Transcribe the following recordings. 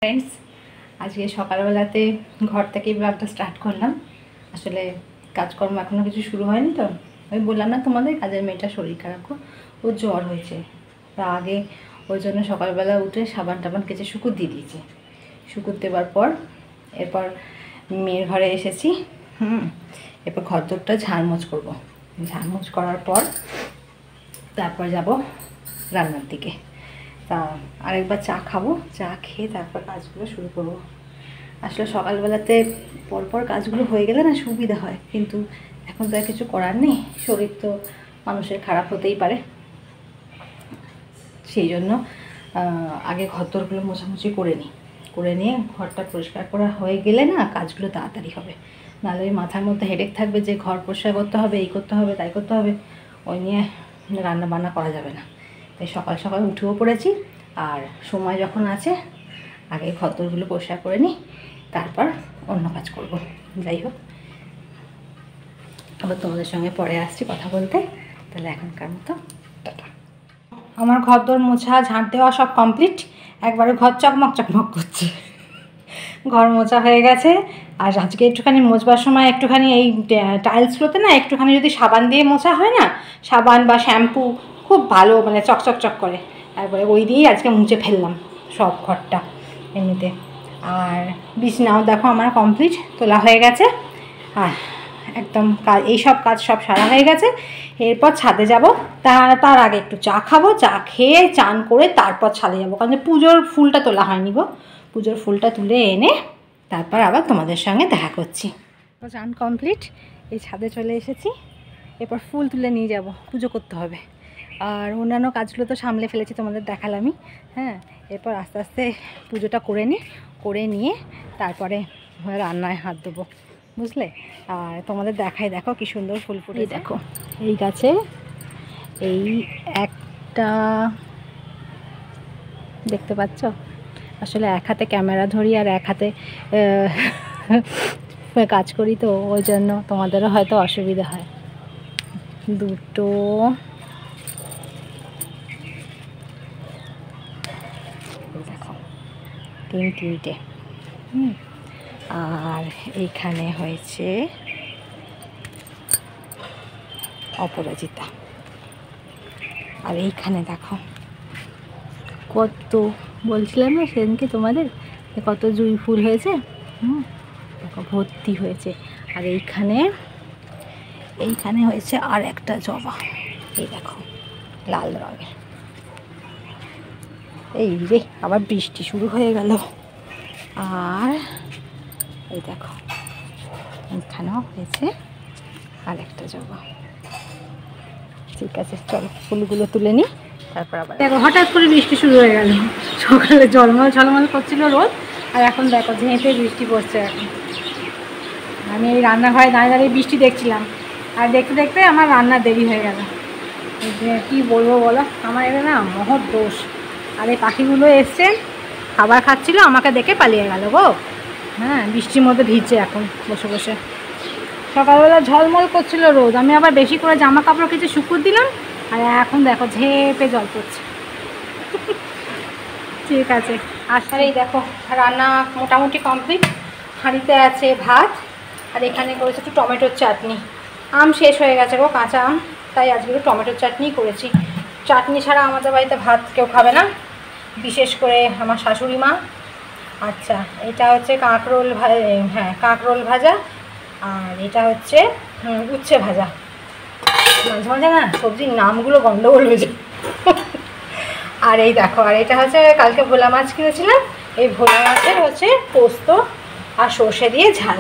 Friends, আজকে সকালবেলাতে ঘর থেকেই ব্লগটা স্টার্ট করলাম। আসলে কাজকর্ম এখনও কিছু শুরু হয়নি, তো আমি বললাম না তোমাদের কাজের মেয়েটা শরীর খারাপ, ও জ্বর হয়েছে। তা আগে ওই জন্য সকালবেলা উঠে সাবান টাবান কেচে শুকুর দিয়ে দিয়েছে। শুকুর দেওয়ার পর এরপর মেয়ের ঘরে এসেছি। এরপর ঘরদোরটা ঝাড়মোছ করবো। ঝাড়মোছ করার পর তারপর যাব রান্নার দিকে। তা আরেকবার চা খাবো, চা খেয়ে তারপর কাজগুলো শুরু করবো। আসলে সকালবেলাতে পরপর কাজগুলো হয়ে গেলে না সুবিধা হয়, কিন্তু এখন তো আর কিছু করার নেই। শরীর তো মানুষের খারাপ হতেই পারে, সেই জন্য আগে ঘরদোরগুলো মোছামুছি করে নিয়ে ঘরটা পরিষ্কার করা হয়ে গেলে না কাজগুলো তাড়াতাড়ি হবে। নাহলে ওই মাথার মধ্যে হেডেক থাকবে যে ঘর পরিষ্কার করতে হবে, এই করতে হবে, তাই করতে হবে, ওই নিয়ে রান্না বান্না করা যাবে না। তাই সকাল সকাল উঠেও পড়েছি। আর সময় যখন আছে আগে ঘরদোরগুলো পরিষ্কার করে নিই, তারপর অন্য কাজ করব। যাই হোক, আবার তোমাদের সঙ্গে পরে আসছি কথা বলতে। তাহলে এখনকার মতো টাটা। আমার ঘরদোর মোছা, ঝাঁট দেওয়া সব কমপ্লিট। একবারে ঘর চকমক চকমক করছে। ঘর মোছা হয়ে গেছে। আর আজকে একটুখানি মোছবার সময় একটুখানি এই টাইলসগুলোতে না একটুখানি যদি সাবান দিয়ে মোছা হয় না, সাবান বা শ্যাম্পু, খুব ভালো মানে চকচক চক করে। তারপরে ওই দিয়েই আজকে মুছে ফেললাম সব ঘরটা এমনিতে। আর বিছনাও দেখো আমার কমপ্লিট তোলা হয়ে গেছে। একদম কাজ, এইসব কাজ সব সারা হয়ে গেছে। এরপর ছাদে যাব। তার আগে একটু চা খাবো, চা খেয়ে চান করে তারপর ছাদে যাবো, কারণ পুজোর ফুলটা তোলা হয়নি গো। পুজোর ফুলটা তুলে এনে তারপর আবার তোমাদের সঙ্গে দেখা করছি। চান কমপ্লিট, এই ছাদে চলে এসেছি। এরপর ফুল তুলে নিয়ে যাব, পুজো করতে হবে। আর অন্যান্য কাজগুলো তো সামলে ফেলেছি, তোমাদের দেখালামই। এরপর আস্তে আস্তে পুজোটা করে নিয়ে তারপরে রান্নায় হাত দেবো, বুঝলে। আর তোমাদের দেখাই, দেখো কি সুন্দর ফুল ফুটে। দেখো এই গাছে এই একটা, দেখতে পাচ্ছ? আসলে এক হাতে ক্যামেরা ধরি আর এক হাতে কাজ করি, তো ওই জন্য তোমাদেরও হয়তো অসুবিধা হয়। দুটো, দেখো তিনটে। আর এইখানে হয়েছে অপরাজিতা। আর এইখানে দেখো কত, বলছিলাম না সেদিনকে তোমাদের, কত জুঁই ফুল হয়েছে। দেখো ভর্তি হয়েছে। আর এইখানে হয়েছে আর একটা জবা, এই দেখো লাল রঙের। এই রে, আবার বৃষ্টি শুরু হয়ে গেল। আর এই দেখো এখানেও হয়েছে আর একটা জবা। ঠিক আছে, চলো ফুলগুলো তুলে নিই, তারপর আবার দেখো হঠাৎ করে বৃষ্টি শুরু হয়ে গেল। সকালে ঝলমল করছিল রোদ, আর এখন দেখো ঝেঁপে বৃষ্টি পড়ছে। এখন আমি এই রান্নাঘরে দাঁড়িয়ে বৃষ্টি দেখছিলাম, আর দেখতে দেখতে আমার রান্না দেরি হয়ে গেল। কী বলবো বলো, আমার এটা না মহৎ দোষ। আর এই পাখিগুলো এসছে, খাবার খাচ্ছিল, আমাকে দেখে পালিয়ে গেল গো। বৃষ্টির মধ্যে ভিজছে এখন বসে বসে। সকালবেলা ঝলমল করছিল রোদ, আমি আবার বেশি করে জামা কাপড় কিছু শুকুর দিলাম, আর এখন দেখো ঝেঁপে জল পড়ছে। ঠিক আছে, আসলে এই দেখো রান্না মোটামুটি কমপ্লিট। হাঁড়িতে আছে ভাত, আর এখানে করেছে একটু টমেটোর চাটনি। আম শেষ হয়ে গেছে গো, কাঁচা আম, তাই আজকে একটু টমেটোর চাটনি করেছি। চাটনি ছাড়া আমাদের বাড়িতে ভাত কেউ খাবে না, বিশেষ করে আমার শাশুড়ি মা। আচ্ছা, এটা হচ্ছে কাঁকরোল কাঁকরোল ভাজা, আর এটা হচ্ছে উচ্ছে ভাজা। মাঝে মাঝে না সবজির নামগুলো গন্ডগোল হয়ে যায়। আর এই দেখো, আর এটা হচ্ছে কালকে ভোলা মাছ কিনেছিলাম, এই ভোলা মাছের হচ্ছে পোস্ত আর সর্ষে দিয়ে ঝাল।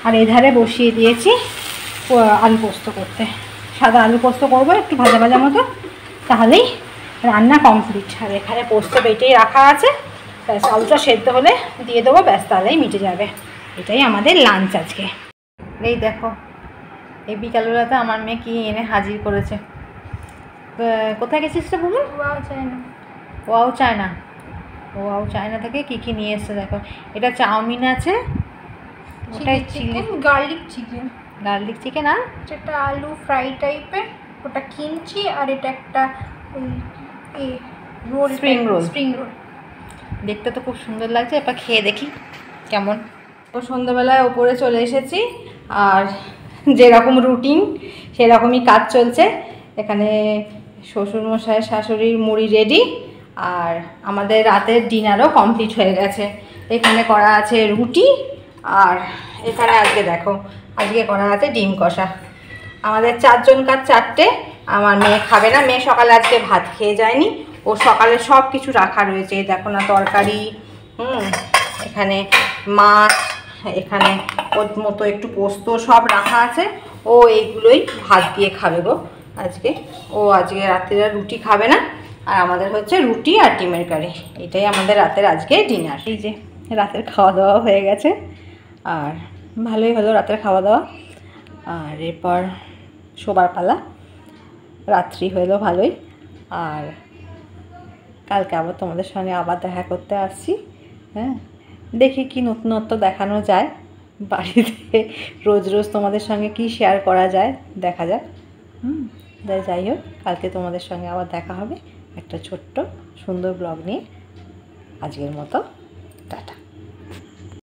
আর এই ধারে বসিয়ে দিয়েছি আলু পোস্ত করতে। সাদা আলু পোস্ত করবো একটু ভাজা ভাজা মতো, তাহলেই রান্না কমপ্লিট। আর এখানে পোস্ত বেটেই রাখা আছে, ব্যাস আলুটা সেদ্ধ হলে দিয়ে দেবো, ব্যাস তাহলেই মিটে যাবে। এটাই আমাদের লাঞ্চ আজকে। এই দেখো এই বিকালবেলাতে আমার মেয়ে কি এনে হাজির করেছে। কোথায় গেছিস রে বুবু? ওয়াও চায়না থেকে কী কী নিয়ে এসছে দেখো। এটা চাউমিন আছে, ওটাই গার্লিক চিকেন, আর এটা আলু ফ্রাই টাইপের, ওটা কিমচি, আর এটা একটা রোল, স্প্রিং রোল। দেখতে তো খুব সুন্দর লাগছে, এবার খেয়ে দেখি কেমন। তো সন্ধ্যাবেলায় ওপরে চলে এসেছি, আর যেরকম রুটিন সেরকমই কাজ চলছে। এখানে শ্বশুরমশাই শাশুড়ির মুড়ি রেডি, আর আমাদের রাতের ডিনারও কমপ্লিট হয়ে গেছে। এখানে করা আছে রুটি, আর এখানে আজকে দেখো আজকে করা আছে ডিম কষা। আমাদের 4 জন কাজ 4টে। আমার মেয়ে খাবে না, মেয়ে সকালে আজকে ভাত খেয়ে যায়নি, ও সকালে সব কিছু রাখা রয়েছে, দেখো না তরকারি, এখানে মাছ, এখানে ওর মতো একটু পোস্ত সব রাখা আছে। ও এইগুলোই ভাত দিয়ে খাবে গো আজকে। ও আজকে রাত্রে রুটি খাবে না, আর আমাদের হচ্ছে রুটি আর ডিমের কারি, এটাই আমাদের রাতের আজকে ডিনার। এই যে রাতের খাওয়া দাওয়া হয়ে গেছে, আর ভালোই হলো রাতের খাওয়া দাওয়া। আর এরপর শোবার পালা, রাত্রি হলো ভালোই। আর কালকে আবার তোমাদের সঙ্গে আবার দেখা করতে আসছি। হ্যাঁ, দেখি কি নতুনত্ব দেখানো যায় বাড়িতে, রোজ রোজ তোমাদের সঙ্গে কি শেয়ার করা যায় দেখা যাক। যাই হোক, কালকে তোমাদের সঙ্গে আবার দেখা হবে একটা ছোট্ট সুন্দর ব্লগ নিয়ে। আজকের মতো টাটা।